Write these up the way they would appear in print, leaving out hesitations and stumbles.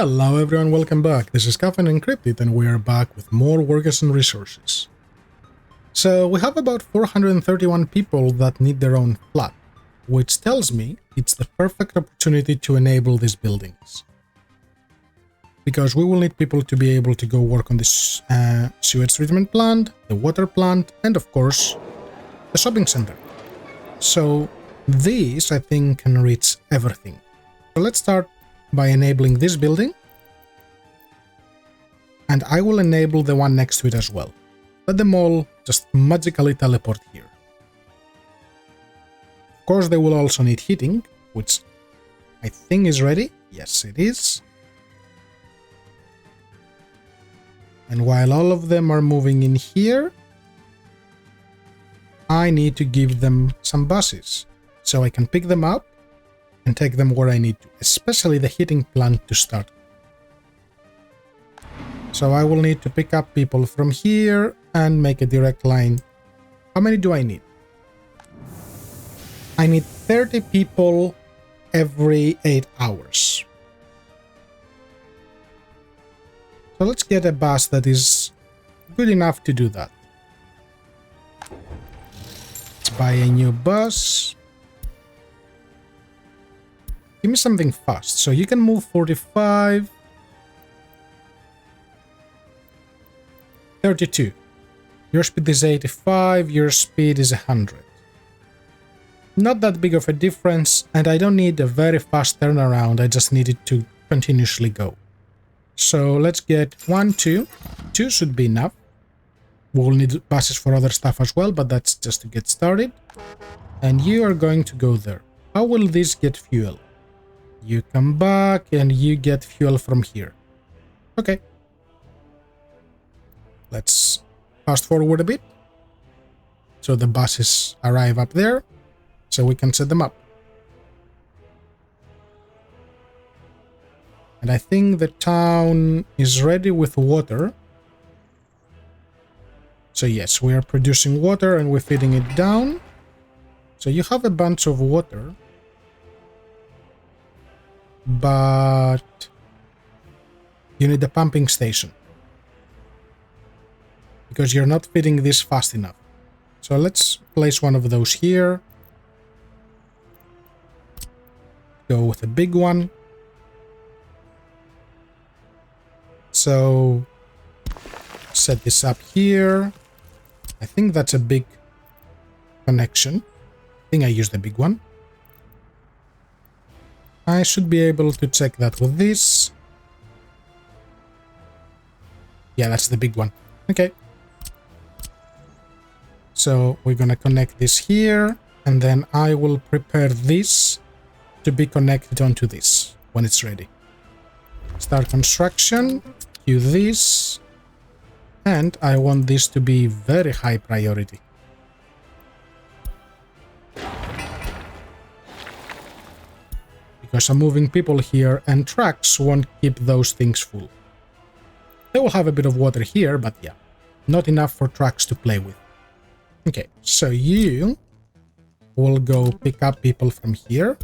Hello everyone, welcome back. This is Caffeine and Encrypted and we are back with more workers and resources. So we have about 431 people that need their own flat, which tells me it's the perfect opportunity to enable these buildings. Because we will need people to be able to go work on this sewage treatment plant, the water plant, and of course, the shopping center. So these, I think, can reach everything. So let's start by enabling this building, and I will enable the one next to it as well. Let them all just magically teleport here. Of course, they will also need heating, which I think is ready. Yes, it is. And while all of them are moving in here, I need to give them some buses, so I can pick them up and take them where I need to, especially the heating plant to start. So I will need to pick up people from here and make a direct line. How many do I need? I need 30 people every 8 hours. So let's get a bus that is good enough to do that. Let's buy a new bus. Give me something fast. So you can move 45. 32. Your speed is 85, your speed is 100. Not that big of a difference, and I don't need a very fast turnaround, I just need it to continuously go. So let's get 1, 2. 2 should be enough. We'll need buses for other stuff as well, but that's just to get started. And you are going to go there. How will this get fuel? You come back and you get fuel from here. Okay. Let's fast forward a bit. So the buses arrive up there, so we can set them up. And I think the town is ready with water. So yes, we are producing water and we're feeding it down. So you have a bunch of water. But you need a pumping station. Because you're not feeding this fast enough. So let's place one of those here. Go with a big one. So set this up here. I think that's a big connection. I think I used the big one. I should be able to check that with this. Yeah, that's the big one. Okay. So we're gonna connect this here, and then I will prepare this to be connected onto this when it's ready. Start construction, do this, and I want this to be very high priority. Because I'm moving people here and trucks won't keep those things full. They will have a bit of water here, but yeah, not enough for trucks to play with. Okay, so you will go pick up people from here,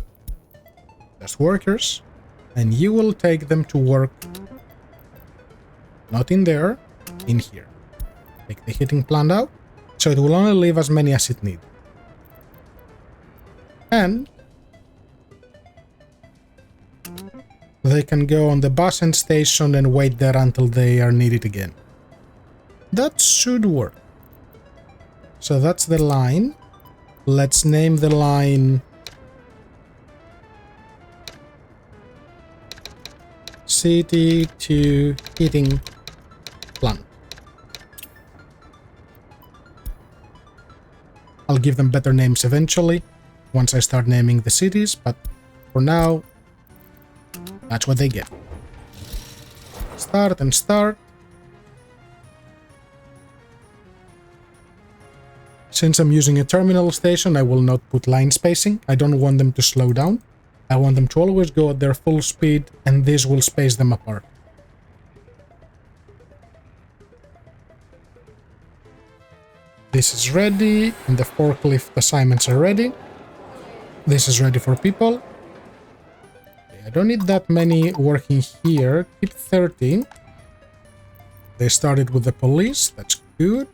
as workers, and you will take them to work, not in there, in here. Take the heating plant out, so it will only leave as many as it needs. And they can go on the bus and station and wait there until they are needed again. That should work. So that's the line. Let's name the line City to Heating Plant. I'll give them better names eventually, once I start naming the cities, but for now, that's what they get. Start and start. Since I'm using a terminal station, I will not put line spacing. I don't want them to slow down. I want them to always go at their full speed, and this will space them apart. This is ready, and the forklift assignments are ready. This is ready for people. They I don't need that many working here. Keep 13. They started with the police. That's good.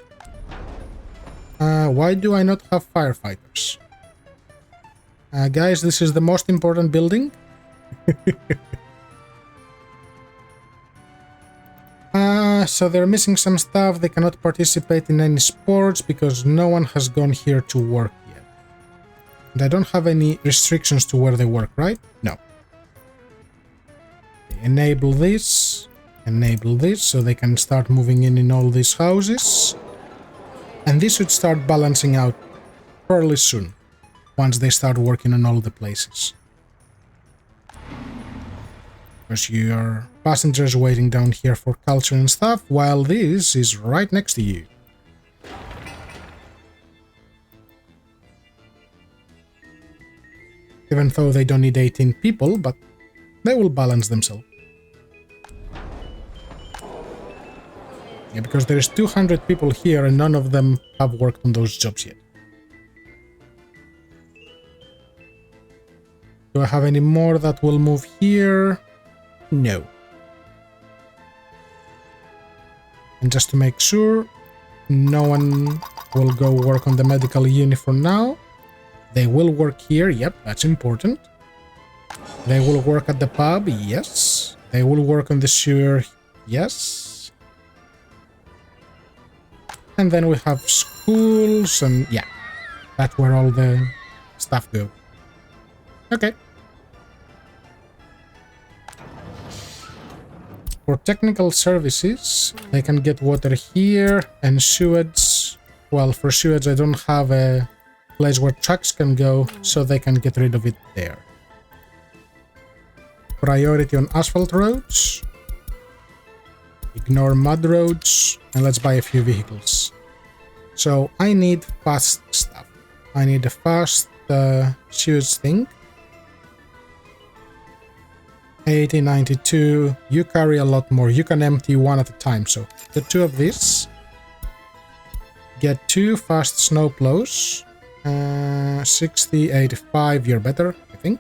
Why do I not have firefighters? Guys, this is the most important building. So they're missing some stuff. They cannot participate in any sports because no one has gone here to work yet. And I don't have any restrictions to where they work, right? No. Enable this, so they can start moving in all these houses. And this should start balancing out fairly soon, once they start working on all the places. Because your passengers waiting down here for culture and stuff, while this is right next to you. Even though they don't need 18 people, but they will balance themselves. Yeah, because there's 200 people here and none of them have worked on those jobs yet. Do I have any more that will move here? No. And just to make sure, no one will go work on the medical unit for now. They will work here, yep, that's important. They will work at the pub, yes. They will work on the sewer, yes. And then we have schools and yeah, that's where all the stuff go. Okay. For technical services, they can get water here and sewage. Well, for sewage, I don't have a place where trucks can go, so they can get rid of it there. Priority on asphalt roads. Ignore mud roads, and let's buy a few vehicles. So I need fast stuff. I need a fast sewage thing. 80, 92, you carry a lot more. You can empty one at a time, so get 2 of these. Get 2 fast snow plows. 60, 85, you're better, I think.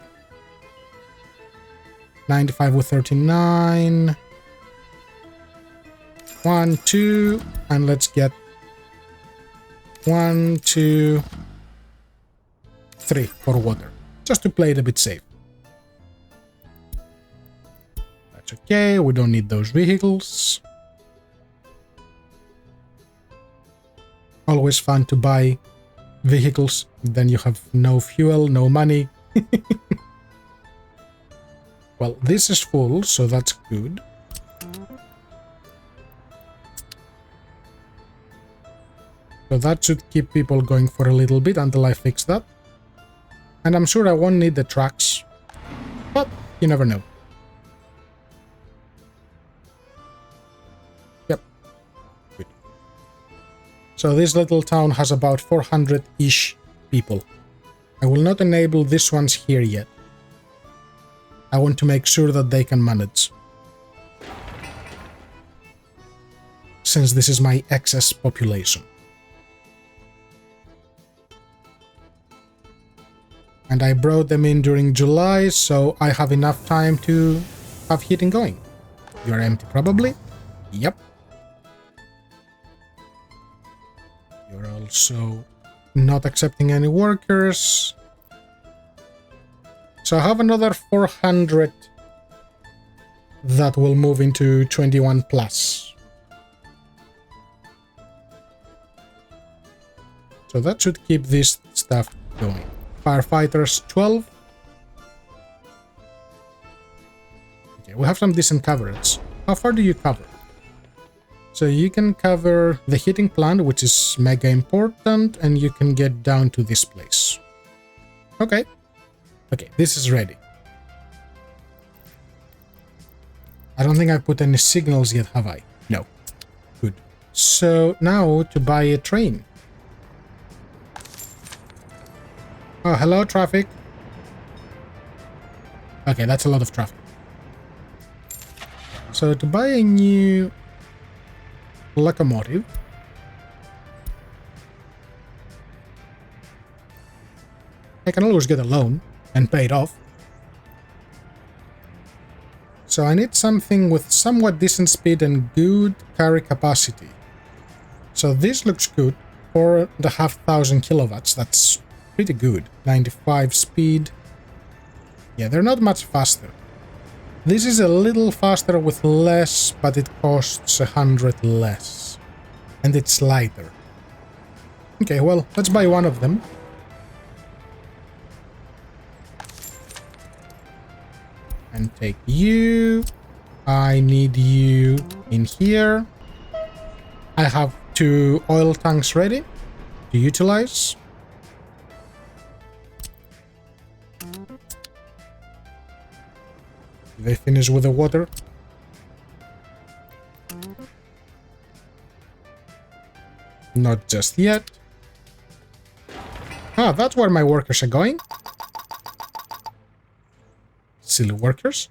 95 with 39. 1, 2, and let's get 1, 2, 3 for water, just to play it a bit safe. That's okay, we don't need those vehicles. Always fun to buy vehicles, then you have no fuel, no money. Well, this is full, so that's good. So that should keep people going for a little bit until I fix that. And I'm sure I won't need the trucks, but you never know. Yep. Good. So this little town has about 400-ish people. I will not enable these ones here yet. I want to make sure that they can manage. Since this is my excess population. And I brought them in during July, so I have enough time to have heating going. You're empty, probably? Yep. You're also not accepting any workers. So I have another 400 that will move into 21 plus. So that should keep this stuff going. Firefighters 12. Okay, we have some decent coverage. How far do you cover? So you can cover the heating plant, which is mega important, and you can get down to this place. Okay. Okay, this is ready. I don't think I put any signals yet, have I? No. Good. So now to buy a train. Oh, hello, traffic. Okay, that's a lot of traffic. So to buy a new locomotive, I can always get a loan and pay it off. So I need something with somewhat decent speed and good carry capacity. So this looks good. 4,500 kilowatts. That's pretty good. 95 speed. Yeah, they're not much faster. This is a little faster with less, but it costs 100 less. And it's lighter. Okay, well, let's buy one of them. And take you. I need you in here. I have 2 oil tanks ready to utilize. They finish with the water. Not just yet. Ah, that's where my workers are going. Silly workers.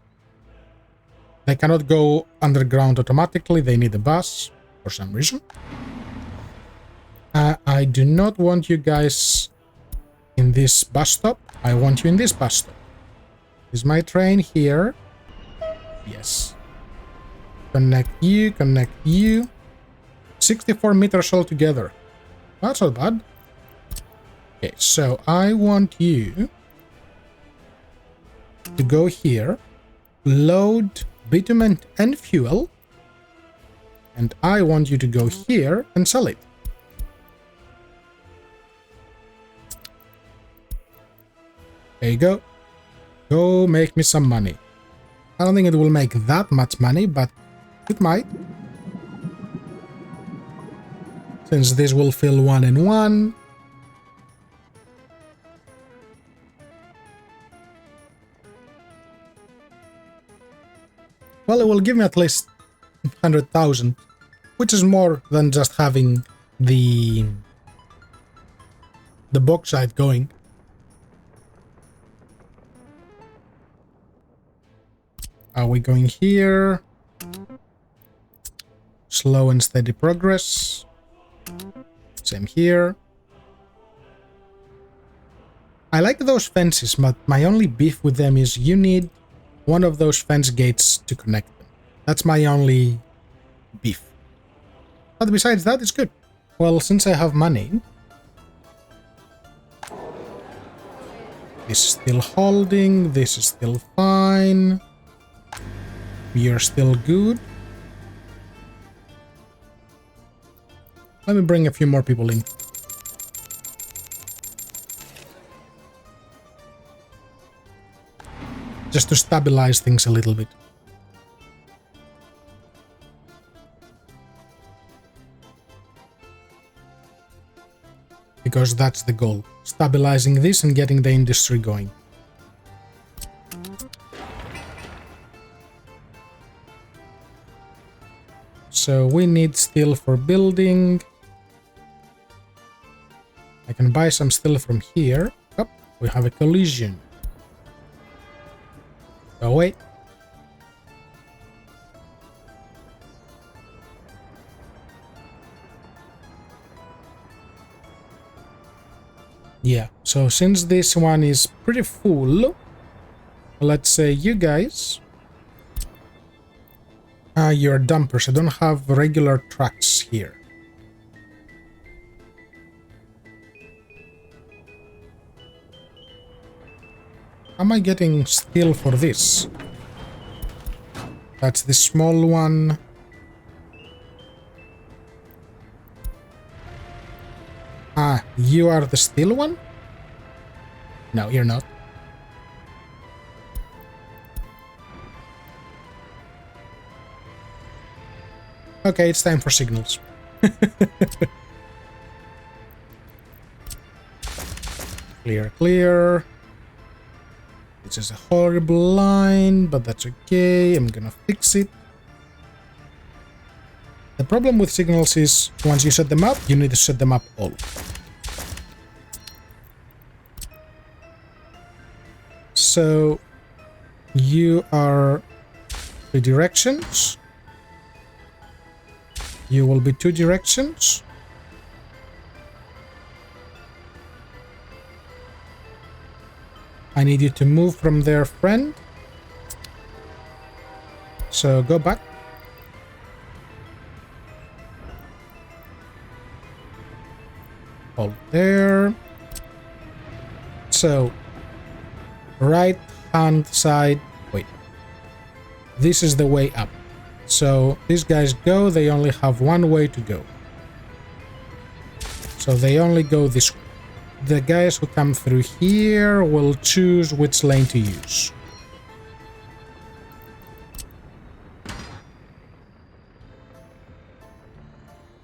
They cannot go underground automatically. They need a bus for some reason. I do not want you guys in this bus stop. I want you in this bus stop. Is my train here? Yes. Connect you, connect you. 64 meters altogether. That's not bad. Okay, so I want you to go here, load bitumen and fuel, and I want you to go here and sell it. There you go. Go make me some money. I don't think it will make that much money, but it might. Since this will fill 1 and 1. Well, it will give me at least 100,000, which is more than just having the bauxite going. Are we going here? Slow and steady progress. Same here. I like those fences, but my only beef with them is you need one of those fence gates to connect them. That's my only beef. But besides that, it's good. Well, since I have money... This is still holding, this is still fine. We are still good. Let me bring a few more people in. Just to stabilize things a little bit. Because that's the goal. Stabilizing this and getting the industry going. So we need steel for building. I can buy some steel from here. Oh, we have a collision. Go away. Yeah, so since this one is pretty full, let's say you guys... you're dumpers. I don't have regular trucks here. Am I getting steel for this? That's the small one. Ah, you are the steel one? No, you're not. Okay, it's time for signals. Clear, clear. This is a horrible line, but that's okay. I'm gonna fix it. The problem with signals is, once you set them up, you need to set them up all. So, you are the directions. You will be 2 directions. I need you to move from there, friend. So go back. Hold there. So right hand side, wait. This is the way up. So these guys go, they only have one way to go. So they only go this way. The guys who come through here will choose which lane to use.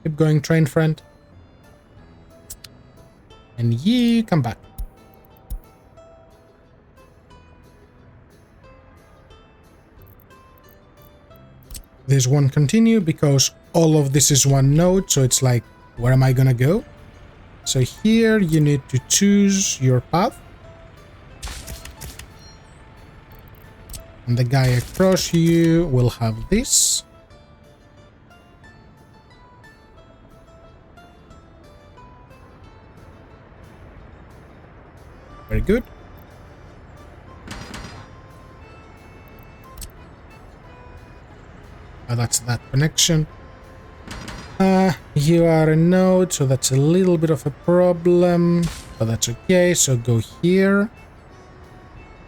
Keep going, train friend. And you come back. This won't continue because all of this is one node, so it's like, where am I gonna go? So here you need to choose your path. And the guy across you will have this. Very good. That's that connection. You are a node, so that's a little bit of a problem, but that's okay. So go here.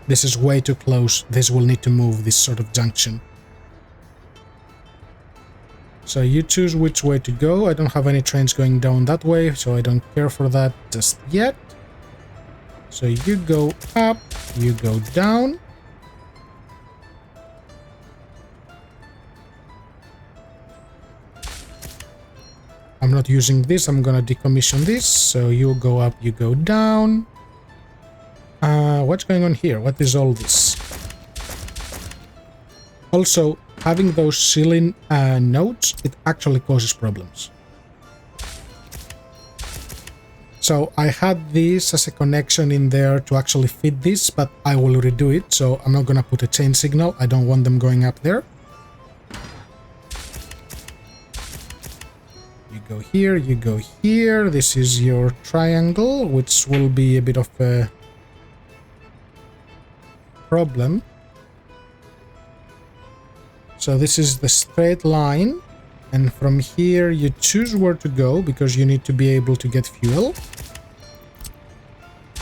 This is way too close. This will need to move, this sort of junction. So you choose which way to go. I don't have any trains going down that way, so I don't care for that just yet. So you go up, you go down. I'm not using this, I'm gonna decommission this. So you go up, you go down. What's going on here? What is all this? Also, having those ceiling nodes, it actually causes problems. So I had this as a connection in there to actually fit this, but I will redo it. So I'm not gonna put a chain signal. I don't want them going up there. You go here, you go here. This is your triangle, which will be a bit of a problem. So this is the straight line, and from here you choose where to go because you need to be able to get fuel.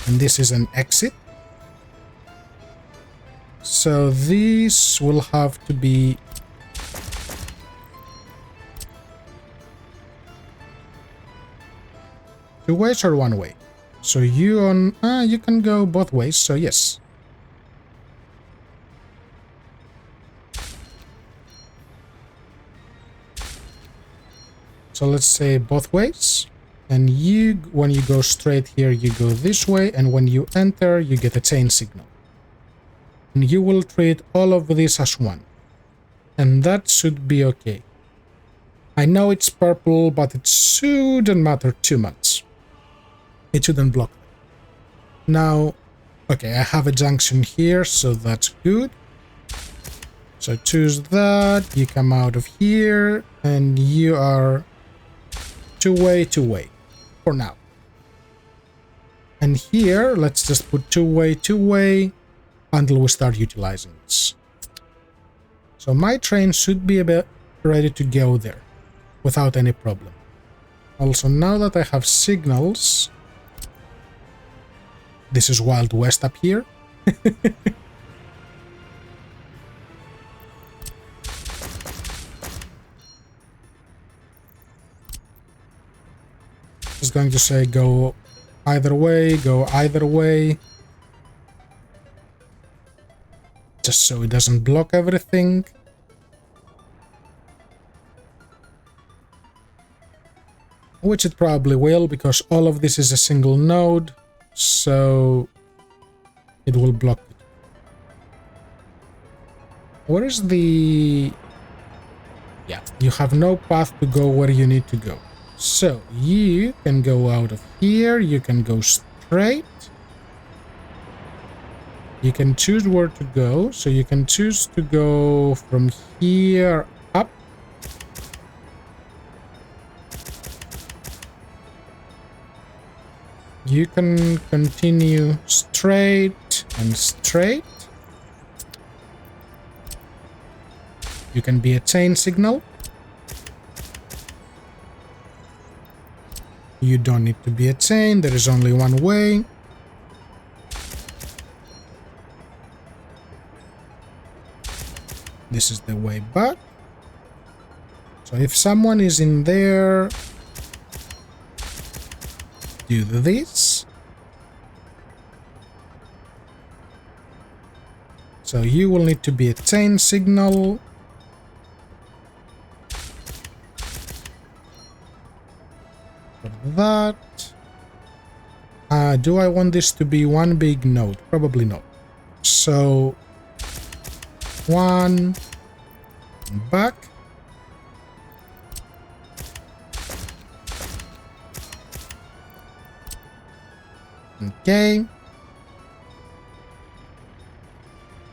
And this is an exit. So this will have to be two ways or one way. So you can go both ways, so yes. So let's say both ways. And you, when you go straight here, you go this way, and when you enter, you get a chain signal. And you will treat all of this as one. And that should be okay. I know it's purple, but it shouldn't matter too much. It shouldn't block. Now, okay, I have a junction here, so that's good. So choose that, you come out of here, and you are two-way for now. And here, let's just put two-way until we start utilizing this. So my train should be about ready to go there without any problem. Also, now that I have signals, this is Wild West up here. It's going to say go either way, just so it doesn't block everything. Which it probably will, because all of this is a single node, so it will block it. Where is the... Yeah, you have no path to go where you need to go. So you can go out of here, you can go straight. You can choose where to go, so you can choose to go from here up. You can continue straight and straight. You can be a chain signal. You don't need to be a chain, there is only one way. This is the way back. So if someone is in there, do this. So you will need to be a chain signal. For that. Do I want this to be one big node? Probably not. So one back. Okay.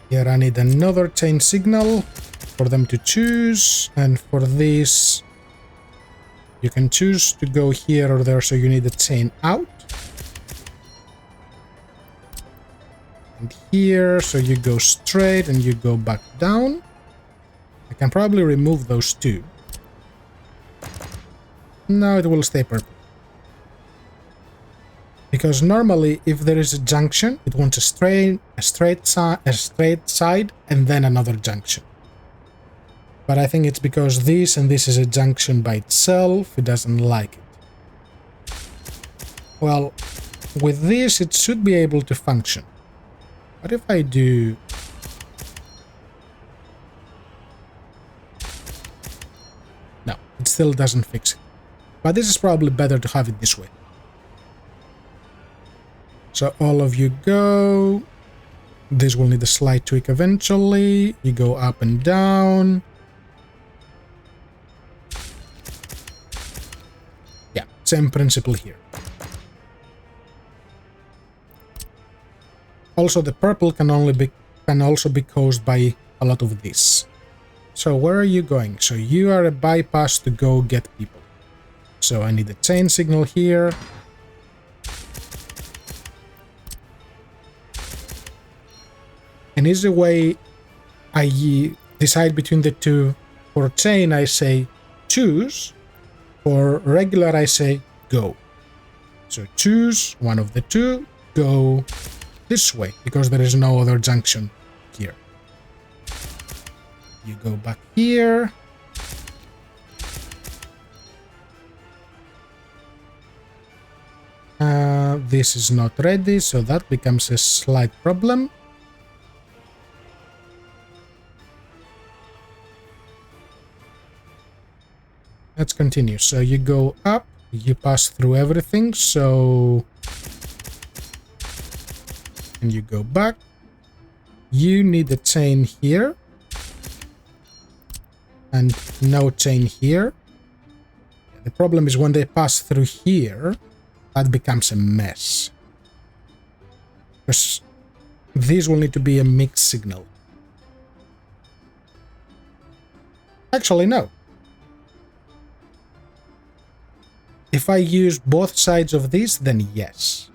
Here I need another chain signal for them to choose, and for this you can choose to go here or there, so you need a chain out. And here, so you go straight and you go back down. I can probably remove those two. No, it will stay purple. Because normally, if there is a junction, it wants a straight side, and then another junction. But I think it's because this and this is a junction by itself, it doesn't like it. Well, with this, it should be able to function. What if I do... No, it still doesn't fix it. But this is probably better to have it this way. So all of you go. This will need a slight tweak eventually. You go up and down. Yeah, same principle here. Also, the purple can also be caused by a lot of this. So where are you going? So you are a bypass to go get people. So I need a chain signal here. An easy way I decide between the two. For chain I say choose, for regular I say go. So choose one of the two, go this way, because there is no other junction here. You go back here. This is not ready, so that becomes a slight problem. Let's continue. So you go up, you pass through everything, so... And you go back. You need a chain here. And no chain here. The problem is when they pass through here, that becomes a mess. Because these will need to be a mixed signal. Actually, no. If I use both sides of this, then yes.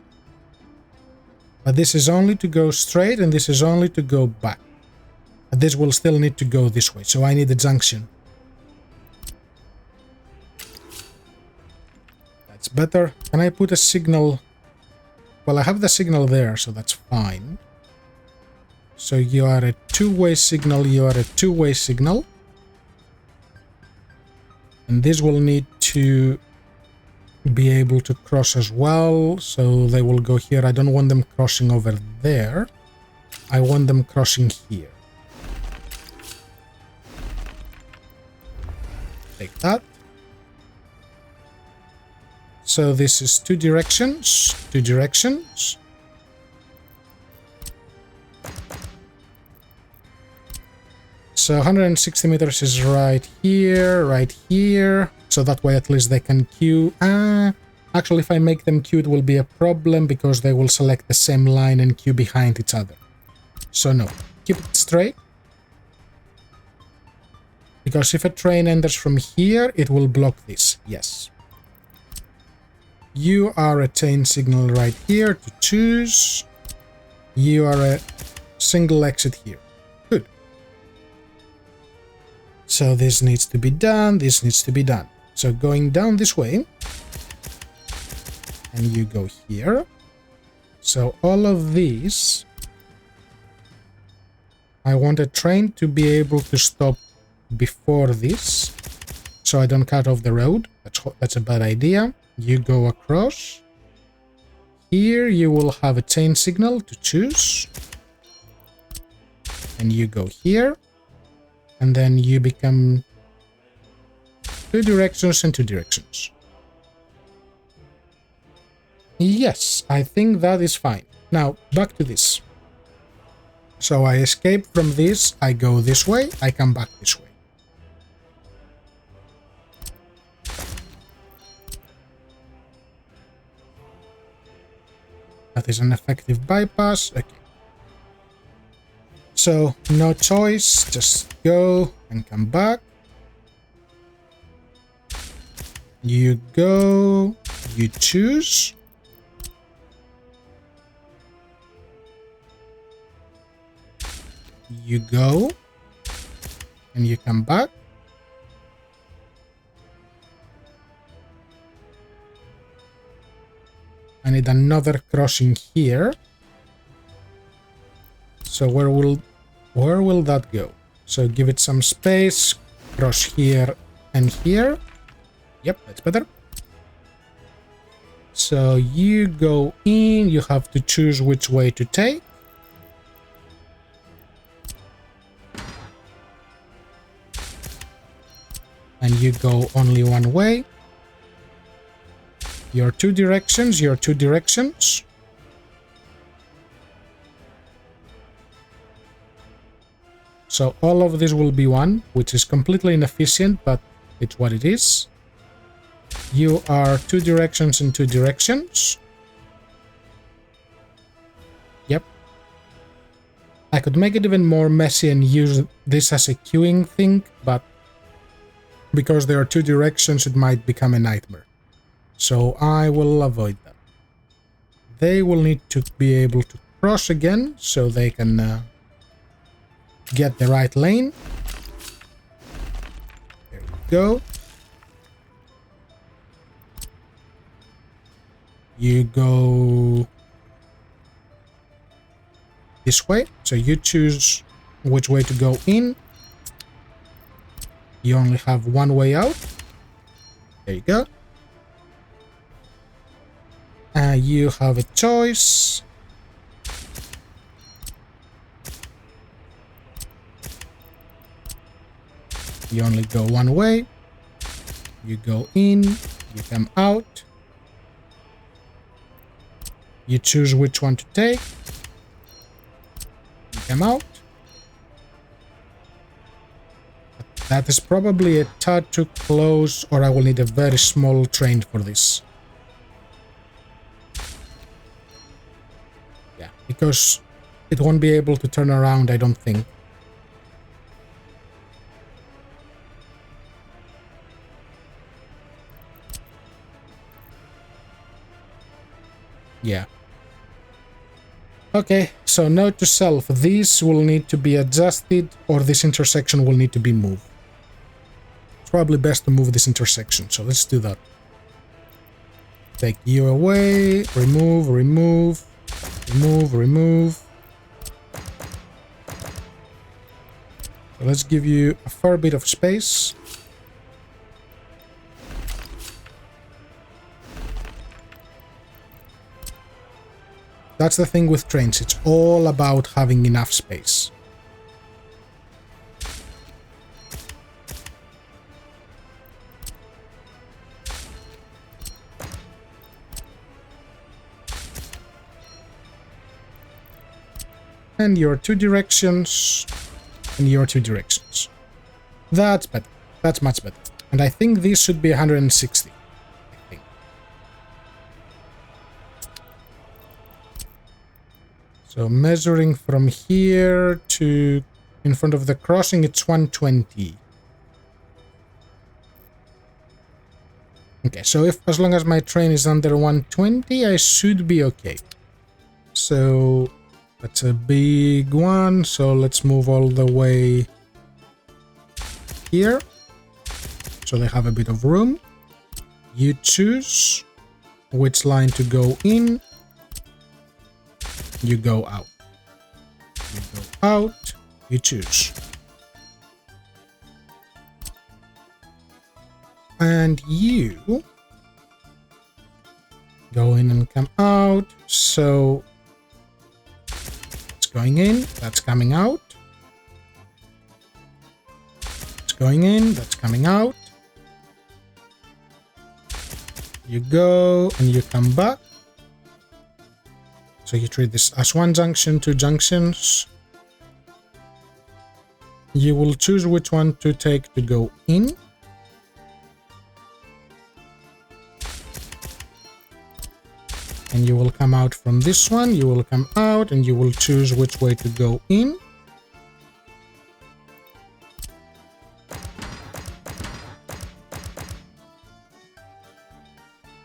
But this is only to go straight and this is only to go back. But this will still need to go this way, so I need a junction. That's better. Can I put a signal? Well, I have the signal there, so that's fine. So you are a two-way signal, you are a two-way signal. And this will need to be able to cross as well, so they will go here. I don't want them crossing over there. I want them crossing here. Take that. So this is two directions, two directions. So 160 meters is right here. So that way at least they can queue. Actually, if I make them queue, it will be a problem because they will select the same line and queue behind each other. So no, keep it straight. Because if a train enters from here, it will block this. Yes. You are a chain signal right here to choose. You are a single exit here. Good. So this needs to be done, this needs to be done. So going down this way, and you go here. So all of these, I want a train to be able to stop before this, so I don't cut off the road. That's a bad idea. You go across. Here you will have a chain signal to choose. And you go here. And then you become 2 directions and 2 directions. Yes, I think that is fine. Now, back to this. So I escape from this, I go this way, I come back this way. That is an effective bypass. Okay. So, no choice, just go and come back. You go, you choose. You go, and you come back. I need another crossing here. So where will that go? So give it some space, cross here and here. Yep, that's better. So you go in, you have to choose which way to take. And you go only one way. Your 2 directions, your 2 directions. So all of this will be 1, which is completely inefficient, but it's what it is. You are 2 directions and 2 directions. Yep. I could make it even more messy and use this as a queuing thing, but because there are 2 directions, it might become a nightmare. So I will avoid that. They will need to be able to cross again, so they can get the right lane. There we go. You go this way, so you choose which way to go in. You only have one way out. There you go. You have a choice. You only go one way. You go in, you come out. You choose which one to take. You come out. That is probably a tad too close, or I will need a very small train for this. Yeah, because it won't be able to turn around, I don't think. Yeah. Okay, so note to self, these will need to be adjusted, or this intersection will need to be moved. It's probably best to move this intersection, so let's do that. Take you away, remove, remove, remove, remove. So let's give you a fair bit of space. That's the thing with trains, it's all about having enough space. And your 2 directions, and your 2 directions. That's better. That's much better. And I think this should be 160. So measuring from here to in front of the crossing, it's 120. Okay, so as long as my train is under 120, I should be okay. So that's a big one, so let's move all the way here, so they have a bit of room. You choose which line to go in. You go out. You go out. You choose. And you go in and come out. So it's going in, that's coming out. It's going in, that's coming out. You go and you come back. So you treat this as one junction, two junctions. You will choose which one to take to go in. And you will come out from this one, you will come out and you will choose which way to go in.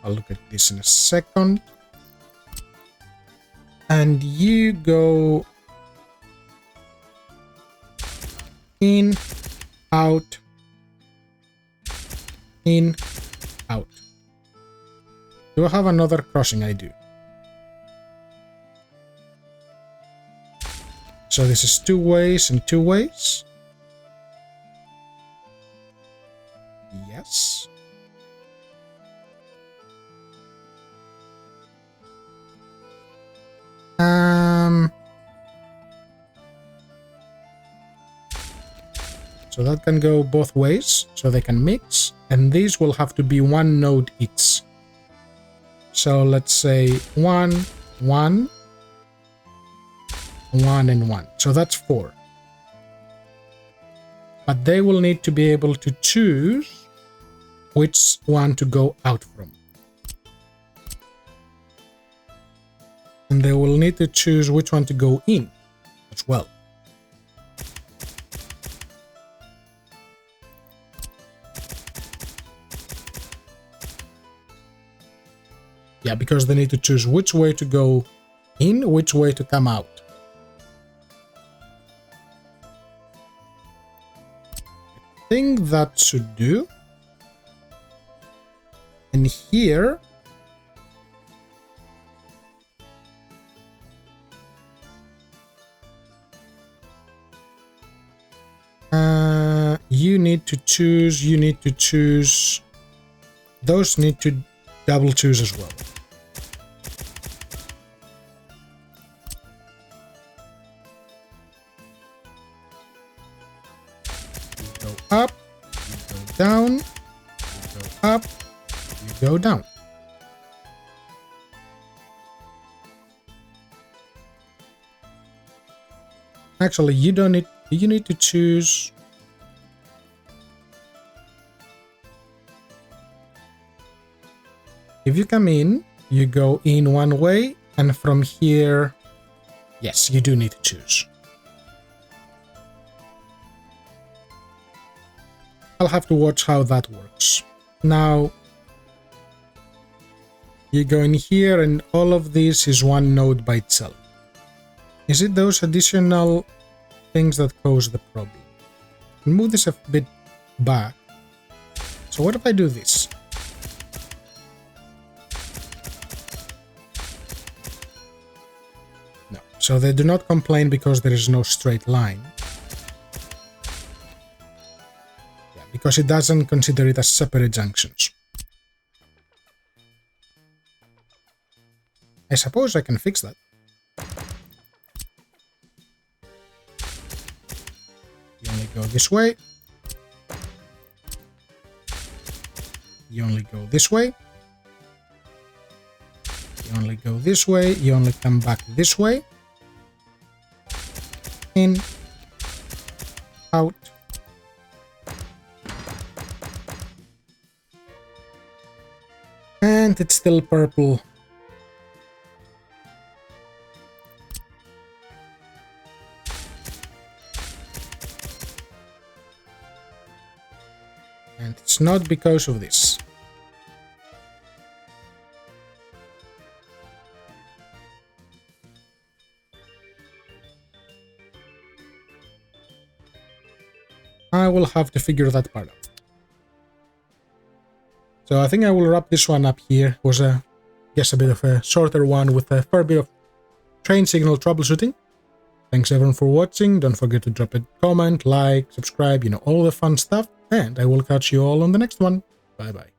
I'll look at this in a second. And you go in, out, in, out. Do I have another crossing? I do. So this is two ways and two ways. Yes. So that can go both ways, so they can mix, and these will have to be one node each. So let's say 1, 1, 1, and 1. So that's 4. But they will need to be able to choose which one to go out from. And they will need to choose which one to go in as well. Yeah, because they need to choose which way to go in, which way to come out. I think that should do. And here, you need to choose, those need to double choose as well. You go up, you go down, you go up, you go down. Actually, you need to choose. If you come in, you go in one way, and from here, yes, you do need to choose. I'll have to watch how that works. Now, you go in here, and all of this is one node by itself. Is it those additional things that cause the problem? I'll move this a bit back. So what if I do this? No. So they do not complain because there is no straight line. Yeah, because it doesn't consider it as separate junctions. I suppose I can fix that. You only go this way. You only go this way. You only go this way. You only come back this way. In. Out. And it's still purple. And it's not because of this. I will have to figure that part out. So I think I will wrap this one up here. It was a bit of a shorter one with a fair bit of train signal troubleshooting. Thanks everyone for watching. Don't forget to drop a comment, like, subscribe, all the fun stuff. And I will catch you all on the next one. Bye bye.